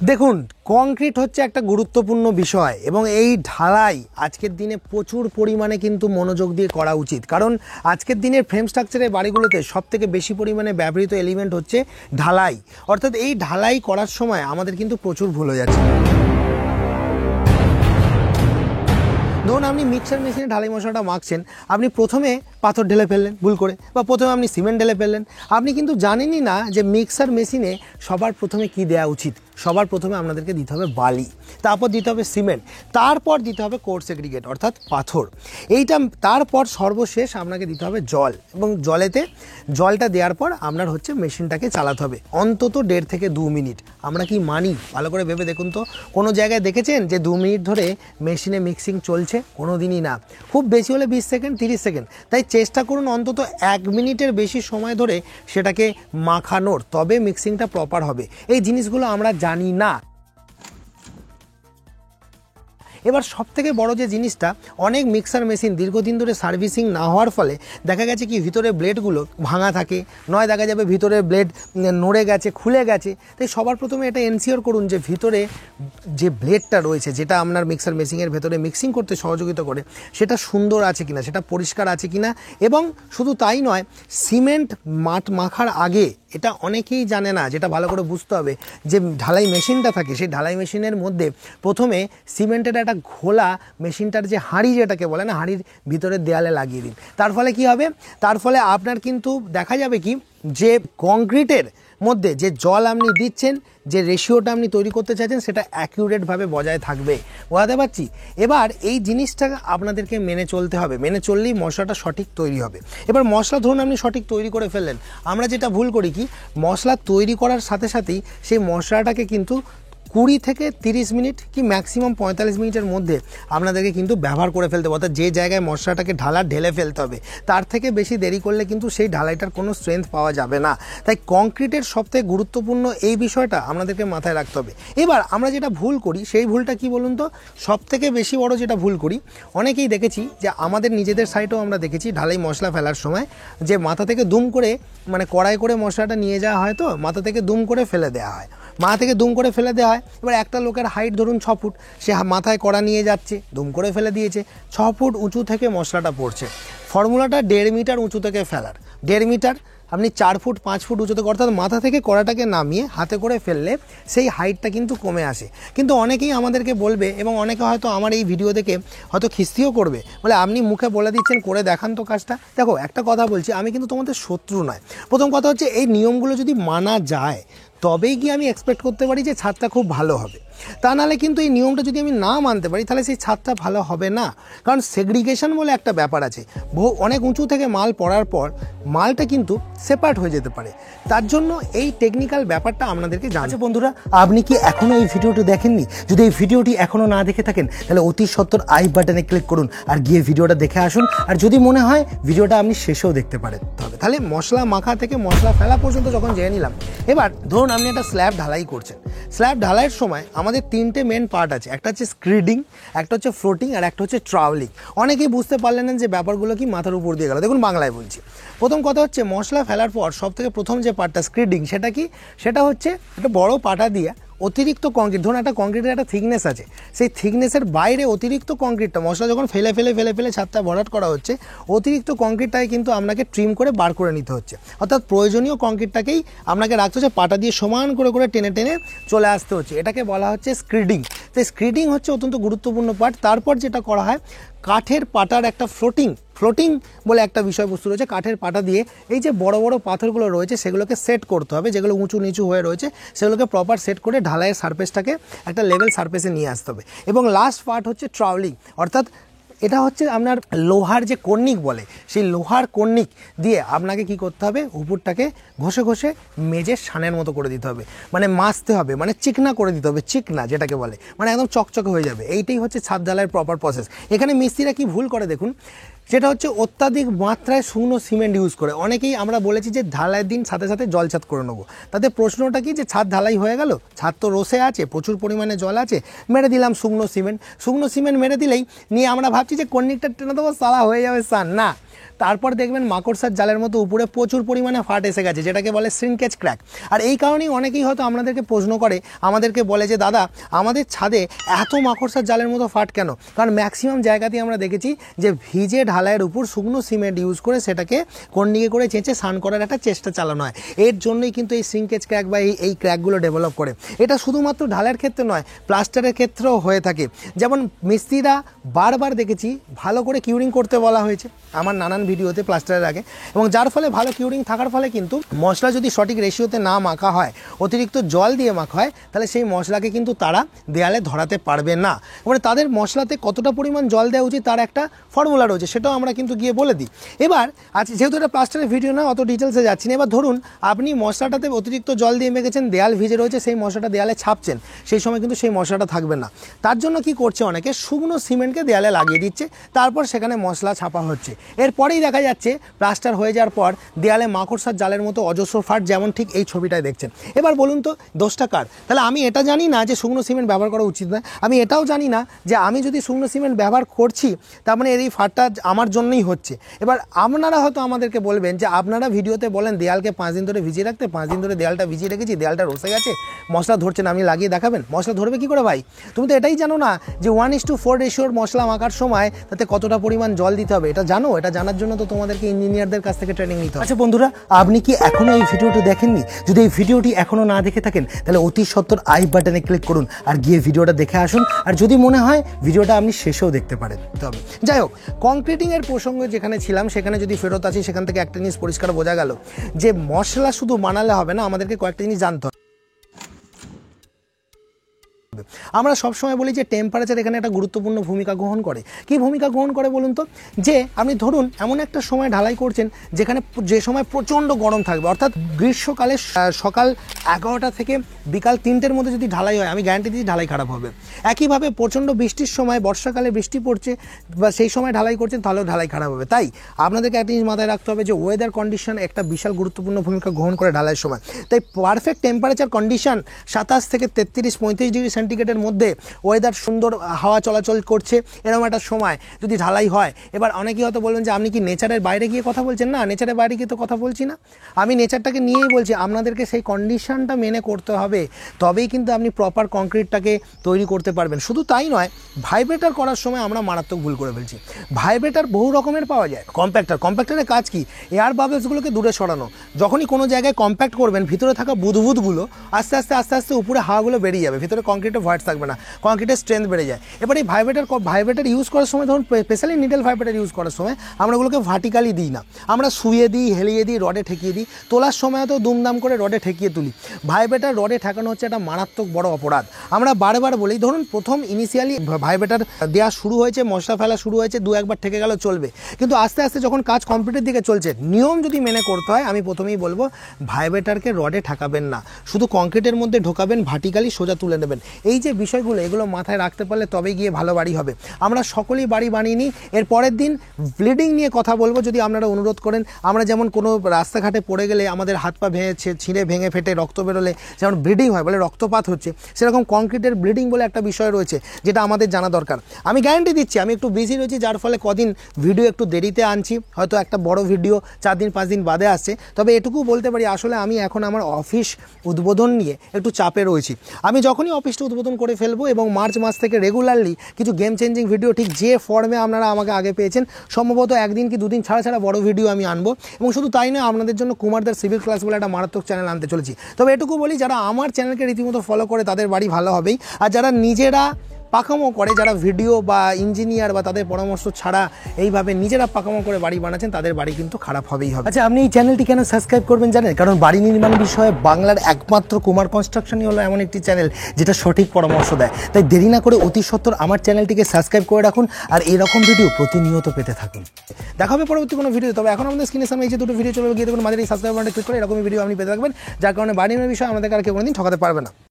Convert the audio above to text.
দেখুন, কংক্রিট হচ্ছে একটা গুরুত্বপূর্ণ বিষয় এবং এই ঢালাই আজকের দিনে প্রচুর পরিমাণে কিন্তু মনোযোগ দিয়ে করা উচিত। কারণ আজকের দিনের ফ্রেম স্ট্রাকচারের বাড়িগুলোতে সবথেকে বেশি পরিমাণে ব্যবহৃত এলিমেন্ট হচ্ছে ঢালাই। অর্থাৎ এই ঢালাই করার সময় আমাদের কিন্তু প্রচুর ভুল হয়ে যাচ্ছে। ধরুন আপনি মিক্সার মেশিনে ঢালাই মশলাটা মাখছেন, আপনি প্রথমে পাথর ঢেলে ফেললেন ভুল করে, বা প্রথমে আপনি সিমেন্ট ঢেলে ফেললেন। আপনি কিন্তু জানেনই না যে মিক্সার মেশিনে সবার প্রথমে কি দেওয়া উচিত। সবার প্রথমে আপনাদেরকে দিতে হবে বালি, তারপর দিতে হবে সিমেন্ট, তারপর দিতে হবে কোর্স এগ্রিগেট অর্থাৎ পাথর, এইটা তারপর সর্বশেষ আপনাকে দিতে হবে জল। এবং জলটা দেওয়ার পর আপনার হচ্ছে মেশিনটাকে চালাতে হবে অন্তত 1.5 থেকে 2 মিনিট। আমরা কি মানি? ভালো করে ভেবে দেখুন তো, কোনো জায়গায় দেখেছেন যে 2 মিনিট ধরে মেশিনে মিক্সিং চলছে? কোনো দিনই না। খুব বেশি হলে 20 সেকেন্ড 30 সেকেন্ড। তাই চেষ্টা করুন অন্তত 1 মিনিটের বেশি সময় ধরে সেটাকে মাখানোর, তবে মিক্সিংটা প্রপার হবে। এই জিনিসগুলো আমরা জানি না। এবার সবথেকে বড় যে জিনিসটা, অনেক মিক্সার মেশিন দীর্ঘদিন ধরে সার্ভিসিং না হওয়ার ফলে দেখা গেছে কি ভিতরে ব্লেডগুলো ভাঙা থাকে, নয় দেখা যাবে ভিতরের ব্লেড নড়ে গেছে, খুলে গেছে। তাই সবার প্রথমে এটা এনশিওর করুন যে ভিতরে যে ব্লেডটা রয়েছে, যেটা আপনার মিক্সার মেশিনের ভেতরে মিক্সিং করতে সহযোগিতা করে, সেটা সুন্দর আছে কিনা, সেটা পরিষ্কার আছে কিনা। এবং শুধু তাই নয়, সিমেন্ট মাখার আগে, এটা অনেকেই জানে না, যেটা ভালো করে বুঝতে হবে, যে ঢালাই মেশিনটা থাকে সেই ঢালাই মেশিনের মধ্যে প্রথমে সিমেন্টের একটা ঘোলা মেশিনটার যে হাঁড়ি যেটাকে বলে না, হাঁড়ির ভিতরে দেয়ালে লাগিয়ে দিন। তার ফলে কি হবে? তার ফলে আপনার কিন্তু দেখা যাবে কি, যে কংক্রিটের মধ্যে যে জল আপনি দিচ্ছেন, যে রেশিওটা আপনি তৈরি করতে চাইছেন, সেটা অ্যাকিউরেটভাবে বজায় থাকবে। বোঝাতে পারছি? এবার এই জিনিসটা আপনাদেরকে মেনে চলতে হবে, মেনে চললেই মশলাটা সঠিক তৈরি হবে। এবার মশলা ধরুন আপনি সঠিক তৈরি করে ফেললেন। আমরা যেটা ভুল করি কি, মশলা তৈরি করার সাথে সাথেই সেই মশলাটাকে কিন্তু 20 থেকে 30 মিনিট কি ম্যাক্সিমাম 45 মিনিটের মধ্যে আপনাদেরকে কিন্তু ব্যবহার করে ফেলতে হবে। অর্থাৎ যে জায়গায় মশলাটাকে ঢেলে ফেলতে হবে, তার থেকে বেশি দেরি করলে কিন্তু সেই ঢালাইটার কোনো স্ট্রেংথ পাওয়া যাবে না। তাই কংক্রিটের সবথেকে গুরুত্বপূর্ণ এই বিষয়টা আপনাদেরকে মাথায় রাখতে হবে। এবার আমরা যেটা ভুল করি, সেই ভুলটা কি বলুন তো? সবথেকে বেশি বড় যেটা ভুল করি, অনেকেই দেখেছি যে আমাদের নিজেদের সাইটেও আমরা দেখেছি ঢালাই মশলা ফেলার সময় যে মাথা থেকে দুম করে, মানে কড়াই করে মশলাটা নিয়ে যাওয়া হয়, তো মাথা থেকে দুম করে ফেলে দেওয়া হয়। এবার একটা লোকের হাইট ধরুন 6 ফুট, সে মাথায় কড়া নিয়ে যাচ্ছে, দুম করে ফেলে দিয়েছে। 6 ফুট উঁচু থেকে মশলাটা পড়ছে। ফর্মুলাটা 1.5 মিটার উঁচু থেকে ফেলার। 1.5 মিটার আপনি 4 ফুট 5 ফুট উঁচুতে, অর্থাৎ মাথা থেকে কড়াটাকে নামিয়ে হাতে করে ফেললে সেই হাইটটা কিন্তু কমে আসে। কিন্তু অনেকেই আমাদেরকে বলবে, এবং অনেকে হয়তো আমার এই ভিডিও দেখে হয়তো খিস্তিও করবে, বলে আপনি মুখে বলে দিচ্ছেন, করে দেখান তো কাজটা। দেখো, একটা কথা বলছি, আমি কিন্তু তোমাদের শত্রু নয়। প্রথম কথা হচ্ছে, এই নিয়মগুলো যদি মানা যায় তবেই কি আমি এক্সপেক্ট করতে পারি যে ছাদটা খুব ভালো হবে। তা নাহলে কিন্তু এই নিয়মটা যদি আমি না মানতে পারি, তাহলে সেই ছাদটা ভালো হবে না। কারণ সেগ্রিগেশন বলে একটা ব্যাপার আছে। অনেক উঁচু থেকে মাল পড়ার পর মালটা কিন্তু সেপারেট হয়ে যেতে পারে। তার জন্য এই টেকনিক্যাল ব্যাপারটা আপনাদেরকে জানতে। বন্ধুরা, আপনি কি এখনও এই ভিডিওটি দেখেননি? যদি এই ভিডিওটি এখনও না দেখে থাকেন, তাহলে অতি সত্বর আই বাটনে ক্লিক করুন আর গিয়ে ভিডিওটা দেখে আসুন। আর যদি মনে হয় ভিডিওটা আপনি শেষেও দেখতে পারেন, তাহলে মশলা মাখা থেকে মশলা ফেলা পর্যন্ত যখন জেনে নিলাম, এবার ধরুন আপনি একটা স্ল্যাব ঢালাই করছেন। স্ল্যাব ঢালাইয়ের সময় আমাদের 3টে মেন পার্ট আছে। একটা হচ্ছে স্ক্রিডিং, একটা হচ্ছে ফ্লোটিং, আর একটা হচ্ছে ট্রাভেলিং। অনেকেই বুঝতে পারলেন না যে ব্যাপারগুলো কি, মাথার উপর দিয়ে গেল। দেখুন বাংলায় বলছি। প্রথম কথা হচ্ছে, মশলা ফেলার পর সবথেকে প্রথম যে পার্টটা স্ক্রিডিং, সেটা কি? সেটা হচ্ছে একটা বড় পাটা দিয়ে অতিরিক্ত কংক্রিট, ধরুন একটা কংক্রিটের একটা থিকনেস আছে, সেই থিকনেসের বাইরে অতিরিক্ত কংক্রিটটা, মশলা যখন ফেলে ছাদটা ভরাট করা হচ্ছে, অতিরিক্ত কংক্রিটটাকে কিন্তু আপনাকে ট্রিম করে বার করে নিতে হচ্ছে। অর্থাৎ প্রয়োজনীয় কংক্রিটটাকেই আপনাকে রাখতে হচ্ছে, পাটা দিয়ে সমান করে টেনে চলে আসতে হচ্ছে। এটাকে বলা হচ্ছে স্ক্রিডিং। তো স্ক্রিডিং হচ্ছে অত্যন্ত গুরুত্বপূর্ণ পার্ট। তারপর যেটা করা হয়, কাঠের পাটার একটা ফ্লোটিং বলে একটা বিষয়বস্তু রয়েছে। কাঠের পাটা দিয়ে এই যে বড় বড় পাথরগুলো রয়েছে, সেগুলোকে সেট করতে হবে। যেগুলো উঁচু নিচু হয়ে রয়েছে, সেগুলোকে প্রপার সেট করে ঢালাইয়ের সারফেসটাকে একটা লেভেল সারফেসে নিয়ে আসতে হবে। এবং লাস্ট পার্ট হচ্ছে ট্রাভেলিং, অর্থাৎ এটা হচ্ছে আপনার লোহার যে কর্নিক বলে, সেই লোহার কর্নিক দিয়ে আপনাকে কি করতে হবে, উপরটাকে ঘষে মেজের সানের মতো করে দিতে হবে, মানে মাজতে হবে, মানে চিকনা করে দিতে হবে। চিকনা যেটাকে বলে, মানে একদম চকচকে হয়ে যাবে। এইটাই হচ্ছে ছাদ ঢালাইয়ের প্রপার প্রসেস। এখানে মিস্ত্রিরা কি ভুল করে দেখুন, যেটা হচ্ছে অত্যাধিক মাত্রায় শুকনো সিমেন্ট ইউজ করে। অনেকেই আমরা বলেছি যে ঢালাইয়ের দিন সাথে সাথে জল ছাদ করে নেবো। তাদের প্রশ্নটা কি যে ছাদ ঢালাই হয়ে গেল, ছাদ তো রসে আছে, প্রচুর পরিমাণে জল আছে, মেরে দিলাম শুকনো সিমেন্ট মেরে দিলেই নিয়ে আমরা ভাবছি যে কন্ডিকটা টেনে দেবো, সালা হয়ে যাবে সান। না, তারপর দেখবেন মাকড়সার জালের মতো উপরে প্রচুর পরিমাণে ফাট এসে গেছে, যেটাকে বলে শ্রিঙ্কেজ ক্র্যাক। আর এই কারণেই অনেকেই হয়তো আমাদেরকে প্রশ্ন করে, আমাদেরকে বলে যে দাদা আমাদের ছাদে এত মাকড়সার জালের মতো ফাট কেন? কারণ ম্যাক্সিমাম জায়গাতেই আমরা দেখেছি যে ভিজে ঢালাইয়ের উপর শুকনো সিমেন্ট ইউজ করে সেটাকে কন্ডিকে করে চেঁচে স্নান করার একটা চেষ্টা চালানো হয়। এর জন্যই কিন্তু এই শ্রিঙ্কেজ ক্র্যাক বা এই ক্র্যাকগুলো ডেভেলপ করে। এটা শুধুমাত্র ঢালাইয়ের ক্ষেত্রে নয়, প্লাস্টারের ক্ষেত্রেও হয়ে থাকে। যেমন মিস্ত্রিরা বারবার দেখেছি ভালো করে কিউরিং করতে বলা হয়েছে আমার নানান ভিডিওতে প্লাস্টারের আগে, এবং যার ফলে ভালো কিউরিং থাকার ফলে কিন্তু মশলা যদি সঠিক রেশিওতে না মাখা হয়, অতিরিক্ত জল দিয়ে মাখা হয়, তাহলে সেই মশলাকে কিন্তু তারা দেয়ালে ধরাতে পারবে না। মানে তাদের মশলাতে কতটা পরিমাণ জল দেওয়া উচিত তার একটা ফর্মুলা রয়েছে, সেটাও আমরা কিন্তু গিয়ে বলে দিই। এবার আজকে যেহেতু এটা প্লাস্টারের ভিডিও না, অত ডিটেলসে যাচ্ছি না। এবার ধরুন আপনি মশলাটাতে অতিরিক্ত জল দিয়ে মেখেছেন, দেয়াল ভিজে রয়েছে, সেই মশলাটা দেয়ালে ছাপছেন, সেই সময় কিন্তু সেই মশলাটা থাকবে না। তার জন্য কি করছে অনেকে, শুকনো সিমেন্টকে দেয়ালে লাগিয়ে দিচ্ছে, তারপর সেখানে মশলা ছাপা হচ্ছে। এরপরেই দেখা যাচ্ছে প্লাস্টার হয়ে যাওয়ার পর দেয়ালে মাকড়সার জালের মতো অজস্র ফাট, যেমন ঠিক এই ছবিটায় দেখছেন। এবার বলুন তো দোষটা কার? তাহলে আমি এটা জানি না যে শুকনো সিমেন্ট ব্যবহার করা উচিত না, আমি এটাও জানি না যে আমি যদি শুকনো সিমেন্ট ব্যবহার করছি তার মানে এই ফাটটা আমার জন্যই হচ্ছে। এবার আপনারা হয়তো আমাদেরকে বলবেন যে আপনারা ভিডিওতে বলেন দেয়ালকে 5 দিন ধরে ভিজিয়ে রাখতে, 5 দিন ধরে দেয়ালটা ভিজিয়ে রেখেছি, দেয়ালটা রসে গেছে, মশলা ধরছে না, আপনি লাগিয়ে দেখাবেন। মশলা ধরবে কি করে ভাই? তুমি তো এটাই জানো না যে 1:4 রেশিওর মশলা মাখার সময় তাতে কতটা পরিমাণ জল দিতে হবে। এটা জানো? এটা জানার জন্য তো তোমাদেরকে ইঞ্জিনিয়ারদের কাছ থেকে ট্রেনিং নিতে হবে। আচ্ছা বন্ধুরা, আপনি কি এখনো এই ভিডিওটি দেখেননি? যদি এই ভিডিওটি এখনো না দেখে থাকেন তাহলে অতি সত্বর আই বাটনে ক্লিক করুন আর গিয়ে ভিডিওটা দেখে আসুন। আর যদি মনে হয় ভিডিওটা আপনি শেষেও দেখতে পারেন। তবে যাই হোক, কংক্রিটিং এর প্রসঙ্গে যেখানে ছিলাম সেখানে যদি ফেরত আসি, সেখান থেকে একটা জিনিস পরিষ্কার বোঝা গেল যে মশলা শুধু বানালে হবে না, আমাদেরকে কয়েকটা জিনিস জানতে হবে। আমরা সবসময় বলি যে টেম্পারেচার এখানে একটা গুরুত্বপূর্ণ ভূমিকা গ্রহণ করে। কি ভূমিকা গ্রহণ করে বলুন তো? যে আপনি ধরুন এমন একটা সময় ঢালাই করছেন যে সময় প্রচণ্ড গরম থাকবে, অর্থাৎ গ্রীষ্মকালে সকাল 11টা থেকে বিকাল 3টের মধ্যে যদি ঢালাই হয়, আমি গ্যারান্টি দিচ্ছি ঢালাই খারাপ হবে। একইভাবে প্রচণ্ড বৃষ্টির সময়, বর্ষাকালে বৃষ্টি পড়ছে বা সেই সময় ঢালাই করছেন, তাহলেও ঢালাই খারাপ হবে। তাই আপনাদেরকে একটা জিনিস মাথায় রাখতে হবে যে ওয়েদার কন্ডিশন একটা বিশাল গুরুত্বপূর্ণ ভূমিকা গ্রহণ করে ঢালাইয়ের সময়। তাই পারফেক্ট টেম্পারেচার কন্ডিশন 27 থেকে 33-35 ডিগ্রি সেন্টিগ্রেডের মধ্যে ওয়েদার সুন্দর, হাওয়া চলাচল করছে, এরকম একটা সময় যদি ঢালাই হয়। এবার অনেকেই হয়তো বলবেন যে আপনি কি নেচারের বাইরে গিয়ে কথা বলছেন? না, নেচারের বাইরে গিয়ে তো কথা বলছি না, আমি নেচারটাকে নিয়েই বলছি। আপনাদেরকে সেই কন্ডিশনটা মেনে করতে হবে, তবেই কিন্তু আপনি প্রপার কংক্রিটটাকে তৈরি করতে পারবেন। শুধু তাই নয়, ভাইব্রেটার করার সময় আমরা মারাত্মক ভুল করে ফেলছি। ভাইব্রেটার বহু রকমের পাওয়া যায়। কম্প্যাক্টারের কাজ কি? এয়ার বাবলসগুলোকে দূরে সরানো। যখনই কোনো জায়গায় কম্প্যাক্ট করবেন, ভিতরে থাকা বুদবুদগুলো আস্তে আস্তে উপরে হাওয়াগুলো বেরিয়ে যাবে, ভিতরে কংক্রিটে ভয়েড থাকবে না, কংক্রিটের স্ট্রেংথ বেড়ে যায়। এবার এই ভাইব্রেটার ইউজ করার সময়, ধরুন স্পেশালি নিডল ভাইব্রেটার ইউজ করার সময় আমরা ওগুলোকে ভার্টিক্যালি দিই না, আমরা শুয়ে দিই, হেলিয়ে দিই, রডে ঠেকিয়ে দিই। তোলার সময় তো দুমদাম করে রডে ঠেকিয়ে তুলি। ভাইব্রেটার রডে ঠেকানো হচ্ছে একটা মারাত্মক বড় অপরাধ। আমরা বারবার বলি, ধরুন প্রথম ইনিশিয়ালি ভাইব্রেটার দেওয়া শুরু হয়েছে, মশলা ফেলা শুরু হয়েছে, 2-1 বার ঠেকে গেল চলবে, কিন্তু আস্তে আস্তে যখন কাজ কমপ্লিটের দিকে চলছে, নিয়ম যদি মেনে করতে হয়, আমি প্রথমেই বলবো ভাইব্রেটারকে রডে ঠেকাবেন না, শুধু কংক্রিটের মধ্যে ঢোকাবেন, ভার্টিক্যালি সোজা তুলে নেবেন। এই যে বিষয়গুলো, এগুলো মাথায় রাখতে পারলে তবেই গিয়ে ভালো বাড়ি হবে। আমরা সকলেই বাড়ি বানিয়ে নিই। এর পরের দিন ব্লিডিং নিয়ে কথা বলবো, যদি আপনারা অনুরোধ করেন। আমরা যেমন কোনো রাস্তাঘাটে পড়ে গেলে আমাদের হাত পা ছিঁড়ে ভেঙে ফেটে রক্ত বেরোলে যেমন ব্লিডিং হয়, বলে রক্তপাত হচ্ছে, সেরকম কংক্রিটের ব্লিডিং বলে একটা বিষয় রয়েছে, যেটা আমাদের জানা দরকার। আমি গ্যারান্টি দিচ্ছি, আমি একটু বিজি রয়েছি, যার ফলে কদিন ভিডিও একটু দেরিতে আনছি, হয়তো একটা বড় ভিডিও 4-5 দিন বাদে আসছে। তবে এটুকু বলতে পারি, আসলে আমি এখন আমার অফিস উদ্বোধন নিয়ে একটু চাপে রয়েছি। আমি যখনই অফিসটা উদ্বোধন করে ফেলবো এবং মার্চ মাস থেকে রেগুলারলি কিছু গেম চেঞ্জিং ভিডিও, ঠিক যে ফর্মে আপনারা আমাকে আগে পেয়েছেন, সম্ভবত 1 দিন কি 2 দিন ছাড়া বড় ভিডিও আমি আনবো। এবং শুধু তাই নয়, আপনাদের জন্য কুমারদার সিভিল ক্লাস বলে একটা মারাত্মক চ্যানেল আনতে চলেছি। তবে এটুকু বলি, যারা আমার চ্যানেলকে রীতিমতো ফলো করে তাদের বাড়ি ভালো হবেই, আর যারা নিজেরা পাকামো করে, যারা ভিডিও বা ইঞ্জিনিয়ার বা তাদের পরামর্শ ছাড়া এইভাবে নিজেরা পাকামো করে বাড়ি বানাচ্ছেন, তাদের বাড়ি কিন্তু খারাপ হবেই হবে। আচ্ছা, আপনি এই চ্যানেলটি কেন সাবস্ক্রাইব করবেন জানেন? কারণ বাড়ি নির্মাণ বিষয়ে বাংলার একমাত্র কুমার কনস্ট্রাকশনই হলো এমন একটি চ্যানেল যেটা সঠিক পরামর্শ দেয়। তাই দেরি না করে অতি সত্বর আমার চ্যানেলটিকে সাবস্ক্রাইব করে রাখুন আর এরকম ভিডিও প্রতিনিয়ত পেতে থাকুন। দেখা হবে পরবর্তী কোনো ভিডিও। তবে এখন আমাদের স্ক্রিনের সামনে এই যে 2টো ভিডিও চলে গিয়ে দেখুন, আমাদের এই সাবস্ক্রাইব বাটনে ক্লিক করে এরকমই ভিডিও আপনি পেতে থাকবেন, যার কারণে বাড়ি নির্মাণ বিষয়ে আমাদের আর কেউ কোনোদিন ঠকাতে পারবে না।